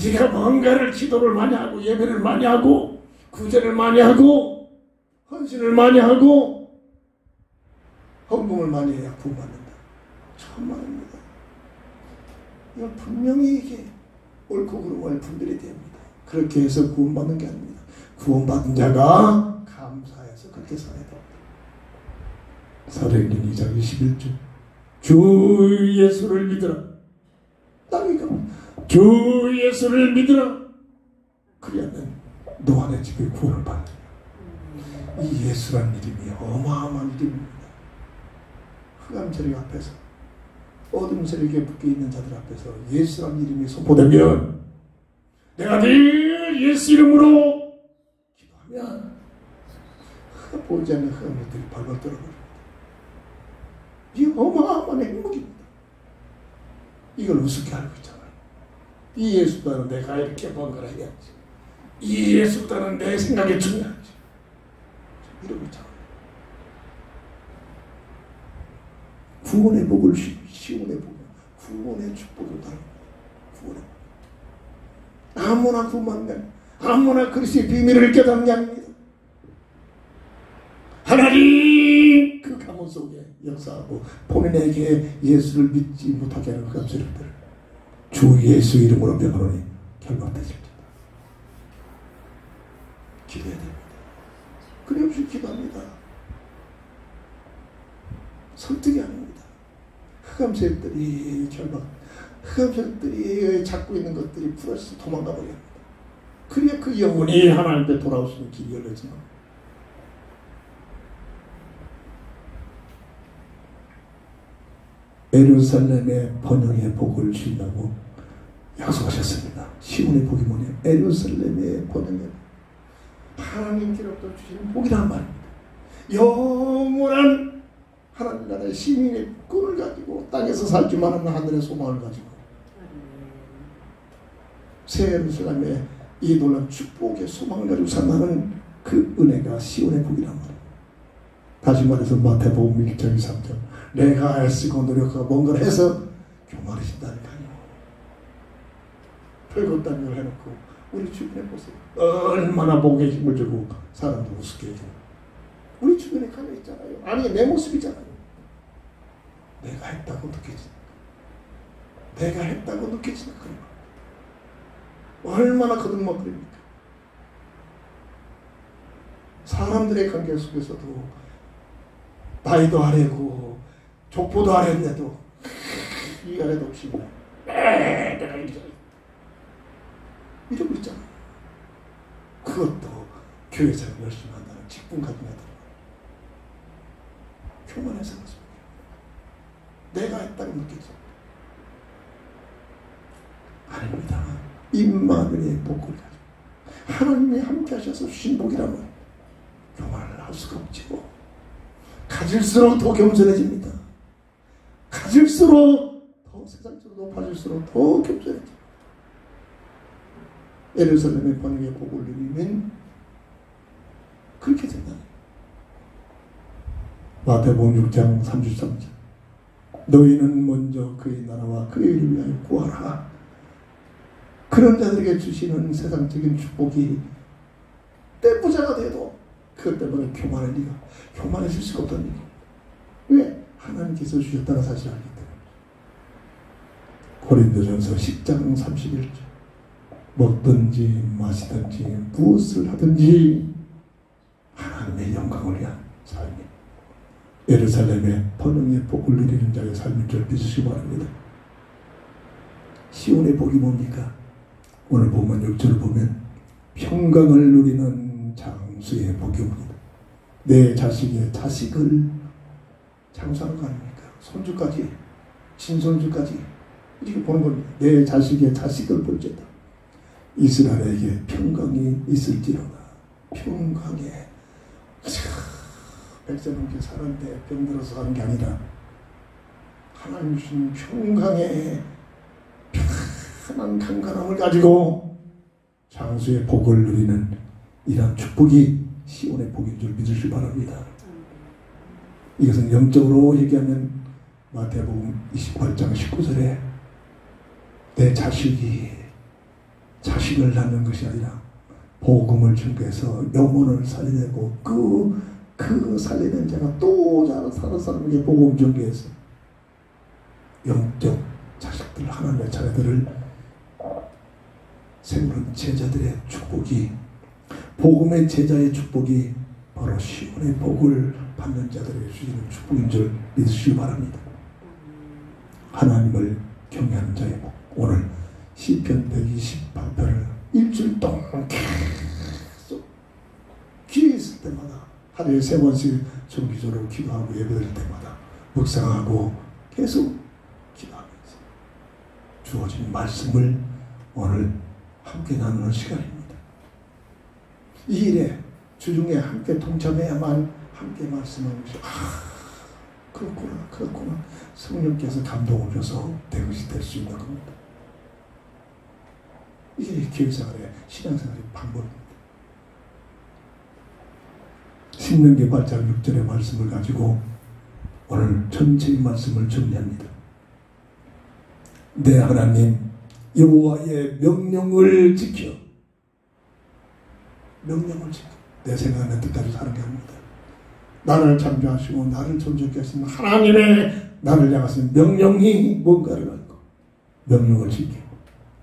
네가 뭔가를 기도를 많이 하고 예배를 많이 하고 구제를 많이 하고 헌신을 많이 하고 헌금을 많이 해야 구원받는다. 참말입니다. 이건 분명히 이게 옳고 그름을 분별이 됩니다. 그렇게 해서 구원받는 게 아닙니다. 구원받은 자가 감사해서 그렇게 살아야 됩니다. 사도행전 2장 21절 주 예수를 믿으라. 딱 이거 주 예수를 믿으라. 그리하면 노아의 집에 구원을 받는 이 예수란 이름이 어마어마한 이름입니다. 흑암 세력 앞에서, 어둠 세력에 붙게 있는 자들 앞에서 예수란 이름이 선포되면, 내가 늘 예수 이름으로 기도하면 보이지 않는 흑암들이 발발 떨어버립니다. 이 어마어마한 행복입니다. 이걸 우습게 알고 있잖아요. 이 예수보다는 내가 이렇게 뭔가를 해야지, 이 예수보다는 내 생각이 중요하지, 이러고 있잖아요. 구원의 복을 시온의 복, 구원의 축복을 따릅니다. 구원의 복. 아무나 구원받는, 아무나 그리스도의 비밀을 깨닫는 게 아닙니다. 하나님 그 가문 속에 역사하고 본인에게 예수를 믿지 못하게 하는 그 감세력들을 주 예수 이름으로 명하노니 결박되십니다. 기도해야 됩니다. 그래 없이 기도합니다. 설득이 아닙니다. 흑암세력들이 흑암세력들이 잡고 있는 것들이 풀어져서 도망가 버려야 합니다. 그래야 그 영혼이 하나님께 돌아올 수 있는 길이 열려집니다. 예루살렘의 번영의 복을 주신다고 약속하셨습니다. 시온의 복이 뭐냐? 예루살렘의 번영의 하나님께로부터 주신 복이란 말입니다. 영원한 하나님 나라의 시민의 꿈을 가지고 땅에서 살기만 하는 하늘의 소망을 가지고 새 예루살렘의 이 놀라운 축복의 소망을 가지고 산다는 그 은혜가 시온의 복이란 말입니다. 다시 말해서 마태복음 1장 3절, 내가 애쓰고 노력하고 뭔가를 해서 교만하신다니까요. 별것 아닌 걸 해놓고 우리 주변에 보세요. 얼마나 복에 힘을 주고 사람들 우습게 해요. 우리 주변에 가려 있잖아요. 아니 내 모습이잖아요. 내가 했다고 느껴지니까. 내가 했다고 느껴지니까 그런 거. 얼마나 거듭먹거립니까. 사람들의 관계 속에서도 나이도 아래고 족보도 아래인데도 이 아래도 없이 내가 이러고 있잖아. 그것도 교회에서 열심히 한다는 직분 가진 애들. 교만해서 그렇습니다. 내가 했다고 느끼죠. 아닙니다. 임마누엘의 복을 가지고 하나님이 함께 하셔서 주신 복이라면 교만을 할 수가 없지요. 가질수록 더 겸손해집니다. 가질수록 더 세상적으로 높아질수록 더 겸손해집니다. 예루살렘의 번영의 복을 누리면 그렇게 된다. 마태복음 6장 33절, 너희는 먼저 그의 나라와 그의 일을 위하여 구하라. 그런 자들에게 주시는 세상적인 축복이 떼부자가 돼도 그것 때문에 교만할 리가, 교만해질 수가 없다는 얘기. 왜? 하나님께서 주셨다는 사실을 알기 때문에. 고린도전서 10장 31절, 먹든지 마시든지 무엇을 하든지 하나님의 영광을 위한 삶이, 예루살렘의 번영의 복을 누리는 자의 삶인 줄 믿으시기 바랍니다. 시온의 복이 뭡니까? 오늘 보면 6절을 보면 평강을 누리는 장수의 복이 옵니다. 내 자식의 자식을 장수하는 거 아닙니까? 손주까지, 친손주까지 이렇게 보는 겁니다. 내 자식의 자식을 볼지어다. 이스라엘에게 평강이 있을지로다. 평강에 백성에게 사는데 병들어서 사는 게 아니라 하나님 주신 평강에 편한 강건함을 가지고 장수의 복을 누리는 이러한 축복이 시온의 복인 줄 믿으시기 바랍니다. 이것은 영적으로 얘기하면 마태복음 28장 19절에 내 자식이 자식을 낳는 것이 아니라 복음을 증거해서 영혼을 살려내고 그 살리는 자가 또 다른 사람에게 복음 증거해서 영적 자식들, 하나님의 자녀들을 세우는 제자들의 축복이, 복음의 제자의 축복이 바로 시온의 복을 받는 자들에게 주시는 축복인 줄 믿으시기 바랍니다. 하나님을 경외하는 자의 복. 오늘 시편 128편을 일주일 동안 때마다 하루에 3번씩 정기적으로 기도하고 예배드릴 때마다 묵상하고 계속 기도하면서 주어진 말씀을 오늘 함께 나누는 시간입니다. 이 일에 주중에 함께 동참해야만 함께 말씀하고 그렇구나 성령께서 감동을 줘서 되것이 될 수 있는 겁니다. 이게 교회생활의 신앙생활의 방법입니다. 신명기 8장 6절의 말씀을 가지고 오늘 전체의 말씀을 정리합니다. 내 하나님 여호와의 명령을 지켜 내 생각하는 뜻대로 사는 게 아닙니다. 나를 창조하시고 나를 존재케 하시는 하나님의 나를 향하신 명령이 뭔가를 알고 명령을 지키고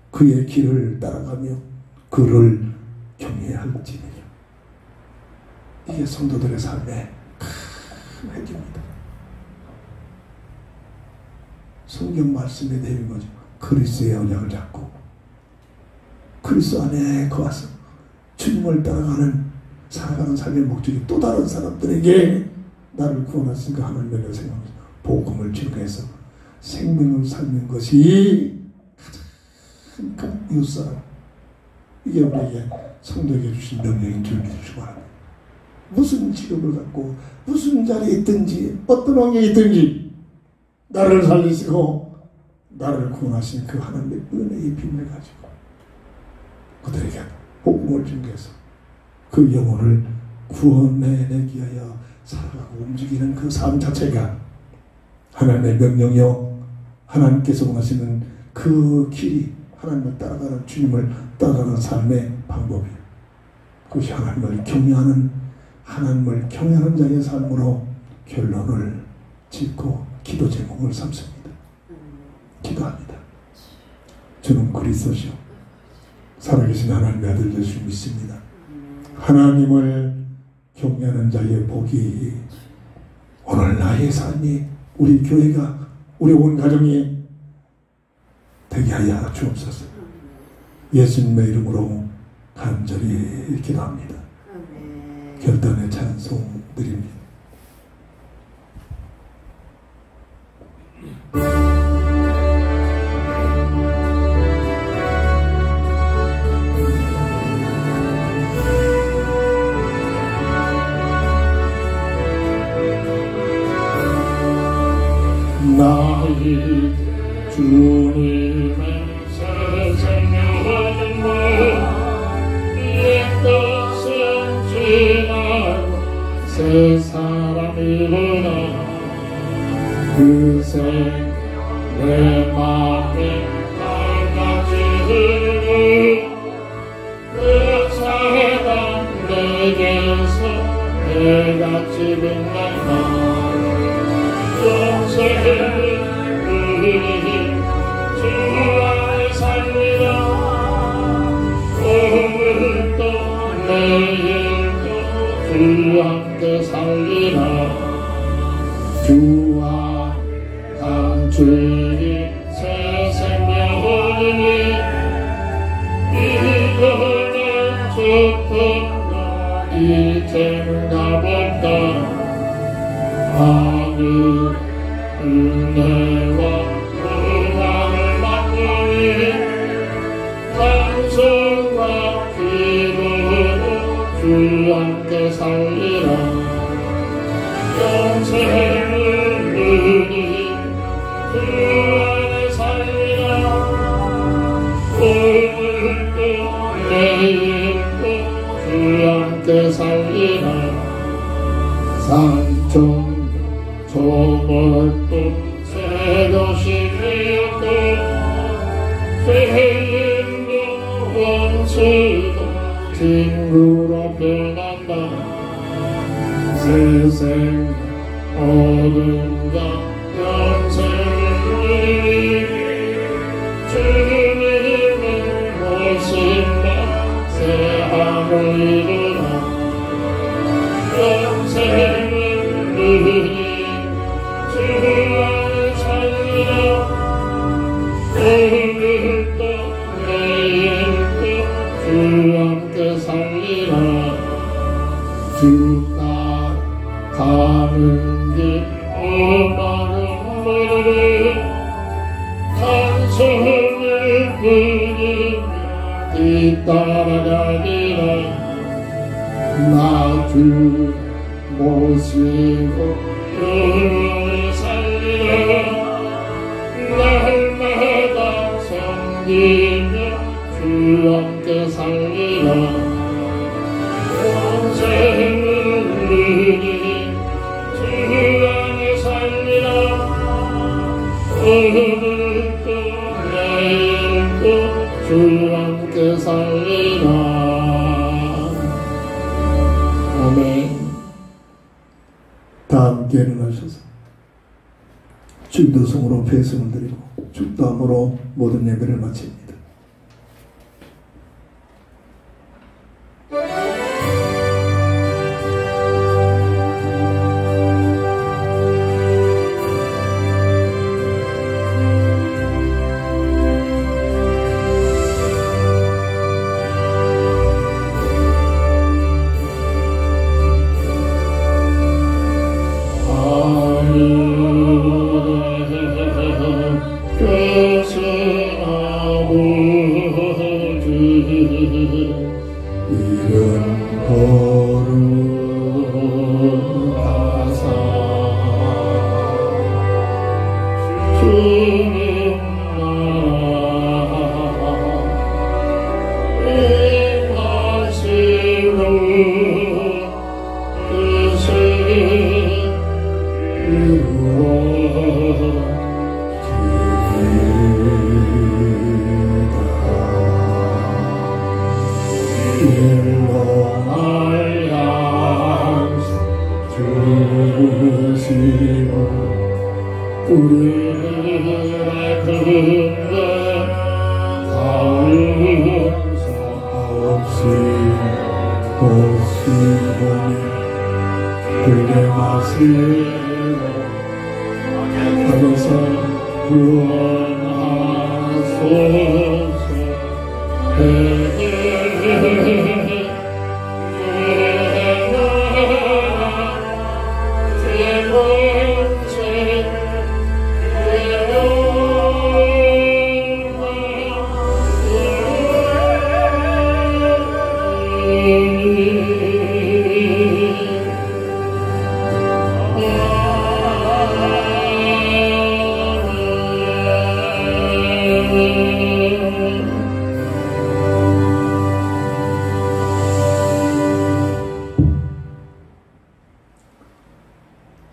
그의 길을 따라가며 그를 경외할지니라. 이게 성도들의 삶의 큰 핵입니다. 성경 말씀에 대한 거죠. 그리스도의 언약을 잡고 그리스도 안에 거하서 주님을 따라가는 살아가는 삶의 목적이 또 다른 사람들에게 나를 구원하신 하나님의 생각하면서 복음을 증거해서 생명을 살는 것이 가장 큰 이웃사람. 이게 우리에게 성도에게 주신 명령인 줄 믿으시기 바랍니다. 무슨 직업을 갖고 무슨 자리에 있든지 어떤 환경에 있든지 나를 살리시고 나를 구원하신 그 하나님의 은혜의 비밀을 가지고 그들에게 복음을 증거해서 그 영혼을 구원해내기 위하여 살아가고 움직이는 그 삶 자체가 하나님의 명령이요 하나님께서 원하시는 그 길이 하나님을 따라가는 주님을 따라가는 삶의 방법이에요. 그것이 하나님을 경외하는 자의 삶으로 결론을 짓고 기도 제목을 삼습니다. 기도합니다. 저는 그리스도시요 살아계신 하나님의 아들 예수 믿습니다. 하나님을 경외하는 자의 복이 오늘 나의 삶이 우리 교회가 우리 온 가정이 되게 하여 주옵소서. 예수님의 이름으로 간절히 기도합니다. 결단의 찬송 드립니다. 나의 주님의 새 생명은 옛 것은 지나고 새 사람이구나. 그새 내 맘에 달같이 흐르고 그 사랑 내게서 해같이 빛난다. 영생을 주 안에 살리라. 오늘도 내일도 주 함께 살리라. 주와 감추리 새 생명이니 이거는 좋던가 이제는 가본다. 하늘 은혜와 평안을 만나니 찬송과 기도로 주 함께 살리라. 영생을 누리 주 안에 살리라. 오늘도 내일도 주 함께 살리라. 산청 저물도 새도시 되었고 죄인도 원수도 친구로 변한다. 세상 어둠과 영생을 주님의 모습과 새 하늘 이루라. 영생을 누리 주 안에 살리라. 오늘도 내일도 주 함께 살리라. 주 손을 부리며 뒤따라가리라. 나주 모시고 주를 살리라. 날마다 섬기며 주 함께 살리라. 영생을 누리니 주 안에 살리라. 오늘도 내일도 주 함께 살리라. 아멘. 다 함께 일어나셔서 주기도 성으로 배송을 드리고 축도함으로 모든 예배를 마칩니다.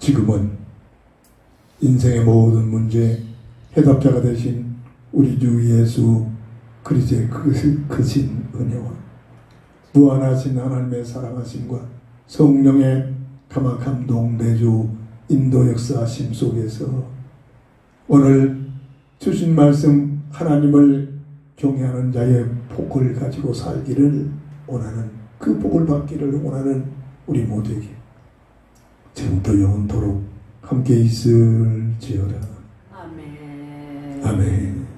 지금은 인생의 모든 문제의 해답자가 되신 우리 주 예수 그리스도의 크신 은혜와 무한하신 하나님의 사랑하심과 성령의 감동 내주 인도 역사하심 속에서 오늘 주신 말씀 하나님을 경외하는 자의 복을 가지고 살기를 원하는, 그 복을 받기를 원하는 우리 모두에게 지금부터 영원토록 함께 있을지어다. 아멘. 아멘.